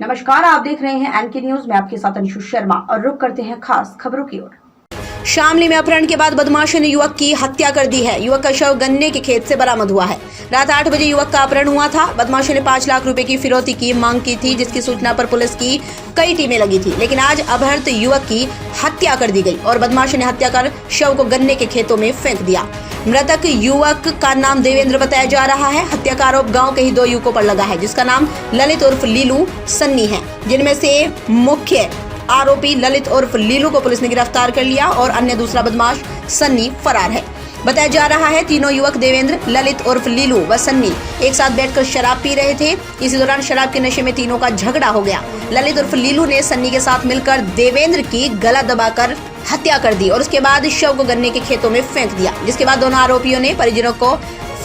नमस्कार, आप देख रहे हैं एनके न्यूज में आपके साथ अंशु शर्मा और रुक करते हैं खास खबरों की ओर। शामली में अपहरण के बाद बदमाशों ने युवक की हत्या कर दी है। युवक का शव गन्ने के खेत से बरामद हुआ है। रात 8 बजे युवक का अपहरण हुआ था। बदमाशों ने 5 लाख रुपए की फिरौती की मांग की थी, जिसकी सूचना पर पुलिस की कई टीमें लगी थी। लेकिन आज अपहृत युवक की हत्या कर दी गई और बदमाशों ने हत्या कर शव को गन्ने के खेतों में फेंक दिया। मृतक युवक का नाम देवेंद्र बताया जा रहा है। हत्या का आरोप गाँव के ही 2 युवकों पर लगा है, जिसका नाम ललित उर्फ लीलू सन्नी है, जिनमें से मुख्य आरोपी ललित उर्फ लीलू को पुलिस ने गिरफ्तार कर लिया और अन्य दूसरा बदमाश सन्नी फरार है। बताया जा रहा है तीनों युवक देवेंद्र, ललित उर्फ लीलू व सन्नी एक साथ बैठकर शराब पी रहे थे। इसी दौरान शराब के नशे में तीनों का झगड़ा हो गया। ललित उर्फ लीलू ने सन्नी के साथ मिलकर देवेंद्र की गला दबाकर हत्या कर दी और उसके बाद शव को गन्ने के खेतों में फेंक दिया। जिसके बाद दोनों आरोपियों ने परिजनों को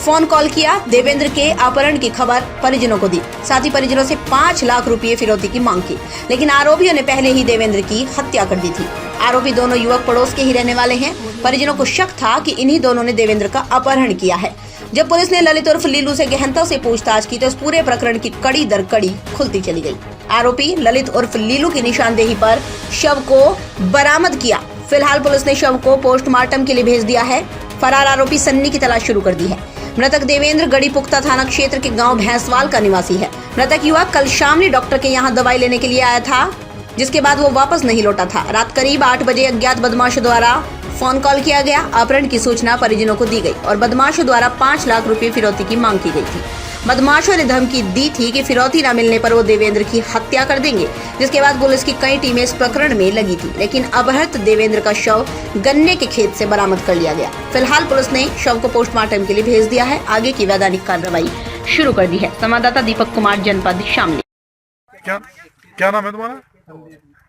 फोन कॉल किया। देवेंद्र के अपहरण की खबर परिजनों को दी। साथ ही परिजनों से 5 लाख रुपए फिरौती की मांग की, लेकिन आरोपियों ने पहले ही देवेंद्र की हत्या कर दी थी। आरोपी दोनों युवक पड़ोस के ही रहने वाले हैं। परिजनों को शक था कि इन्हीं दोनों ने देवेंद्र का अपहरण किया है। जब पुलिस ने ललित उर्फ लीलू से गहनता से पूछताछ की तो इस पूरे प्रकरण की कड़ी दर कड़ी खुलती चली गई। आरोपी ललित उर्फ लीलू की निशानदेही पर शव को बरामद किया। फिलहाल पुलिस ने शव को पोस्टमार्टम के लिए भेज दिया है। फरार आरोपी सन्नी की तलाश शुरू कर दी है। मृतक देवेंद्र गढ़ीपुख्ता थाना क्षेत्र के गांव भैंसवाल का निवासी है। मृतक युवक कल शामली डॉक्टर के यहां दवाई लेने के लिए आया था, जिसके बाद वो वापस नहीं लौटा था। रात करीब 8 बजे अज्ञात बदमाशों द्वारा फोन कॉल किया गया। अपहरण की सूचना परिजनों को दी गई और बदमाशों द्वारा 5 लाख रुपए फिरौती की मांग की गई थी। बदमाशों ने धमकी दी थी कि फिरौती न मिलने पर वो देवेंद्र की हत्या कर देंगे। जिसके बाद पुलिस की कई टीमें इस प्रकरण में लगी थी, लेकिन अपहृत देवेंद्र का शव गन्ने के खेत से बरामद कर लिया गया। फिलहाल पुलिस ने शव को पोस्टमार्टम के लिए भेज दिया है। आगे की वैधानिक कार्रवाई शुरू कर दी है। संवाददाता दीपक कुमार, जनपद शामली। क्या नाम है तुम्हारा?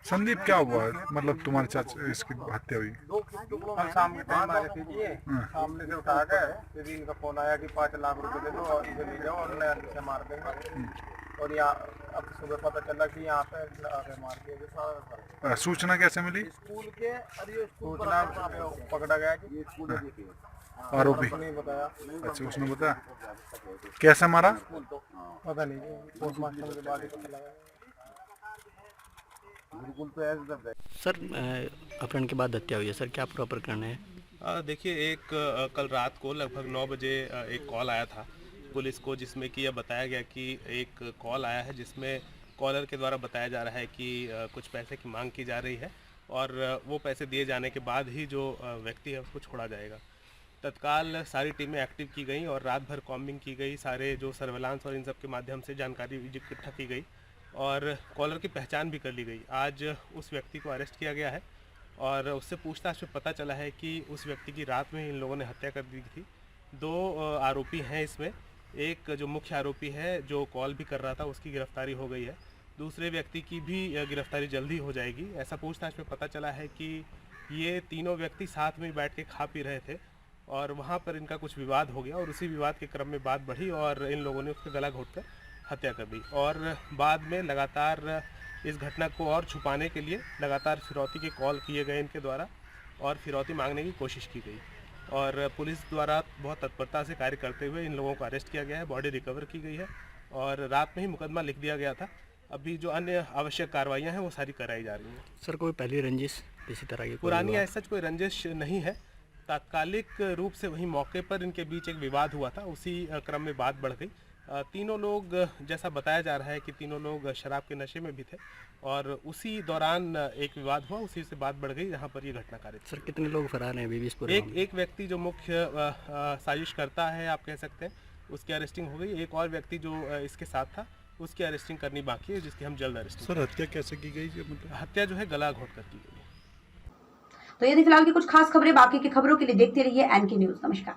संदीप। क्या हुआ है? मतलब तुम्हारे चाचा इसकी हत्या हुई? कल शाम के टाइम आए थे, सामने से उठा गए। फिर इनका फोन आया कि 5 लाख रुपए दे दो और इसे ले जाओ और नया नीचे मार देंगे। और यहाँ अब सुबह पता चला कि यहाँ पे आगे मार दिया। सूचना कैसे मिली? स्कूल के सूचना पकड़ा गया कि ये स्कूल आरोपी नहीं बताया। अच्छा, उसने बताया। कैसे मारा? पता नहीं, पोस्टमार्टम के बाद ही पता लगा। सर, अपहरण के बाद हत्या हुई है सर, क्या पूरा प्रकरण है? देखिए, एक कल रात को लगभग 9 बजे एक कॉल आया था पुलिस को, जिसमें कि यह बताया गया कि एक कॉल आया है जिसमें कॉलर के द्वारा बताया जा रहा है कि कुछ पैसे की मांग की जा रही है और वो पैसे दिए जाने के बाद ही जो व्यक्ति है उसको छोड़ा जाएगा। तत्काल सारी टीमें एक्टिव की गई और रात भर कॉम्बिंग की गई। सारे जो सर्वेलांस और इन सब के माध्यम से जानकारी इकट्ठा की गई और कॉलर की पहचान भी कर ली गई। आज उस व्यक्ति को अरेस्ट किया गया है और उससे पूछताछ में पता चला है कि उस व्यक्ति की रात में इन लोगों ने हत्या कर दी थी। 2 आरोपी हैं इसमें। एक जो मुख्य आरोपी है जो कॉल भी कर रहा था, उसकी गिरफ्तारी हो गई है। दूसरे व्यक्ति की भी गिरफ्तारी जल्दी हो जाएगी। ऐसा पूछताछ में पता चला है कि ये तीनों व्यक्ति साथ में बैठ के खा पी रहे थे और वहाँ पर इनका कुछ विवाद हो गया और उसी विवाद के क्रम में बात बढ़ी और इन लोगों ने उसका गला घोंट कर हत्या कर दी। और बाद में लगातार इस घटना को और छुपाने के लिए लगातार फिरौती के कॉल किए गए इनके द्वारा और फिरौती मांगने की कोशिश की गई और पुलिस द्वारा बहुत तत्परता से कार्य करते हुए इन लोगों को अरेस्ट किया गया है। बॉडी रिकवर की गई है और रात में ही मुकदमा लिख दिया गया था। अभी जो अन्य आवश्यक कार्रवाइयाँ हैं वो सारी कराई जा रही हैं। सर, कोई पहली रंजिश इसी तरह की? पुरानी ऐसा कोई रंजिश नहीं है। तात्कालिक रूप से वहीं मौके पर इनके बीच एक विवाद हुआ था, उसी क्रम में बात बढ़ गई। तीनों लोग, जैसा बताया जा रहा है कि तीनों लोग शराब के नशे में भी थे और उसी दौरान एक विवाद हुआ, उसी से बात बढ़ गई जहां पर ये घटना कारित। सर, कितने लोग फरार हैं अभी भी इस पूरे? एक व्यक्ति जो मुख्य साजिश करता है, आप कह सकते हैं, उसकी अरेस्टिंग हो गई। एक और व्यक्ति जो इसके साथ था उसकी अरेस्टिंग करनी बाकी है, जिसकी हम जल्द अरेस्टिंग। सर, हत्या कैसे की गई? हत्या जो है गला घोंट कर की गई। तो ये थी फिलहाल की कुछ खास खबरें। बाकी की खबरों के लिए देखते रहिए एनके न्यूज। नमस्कार।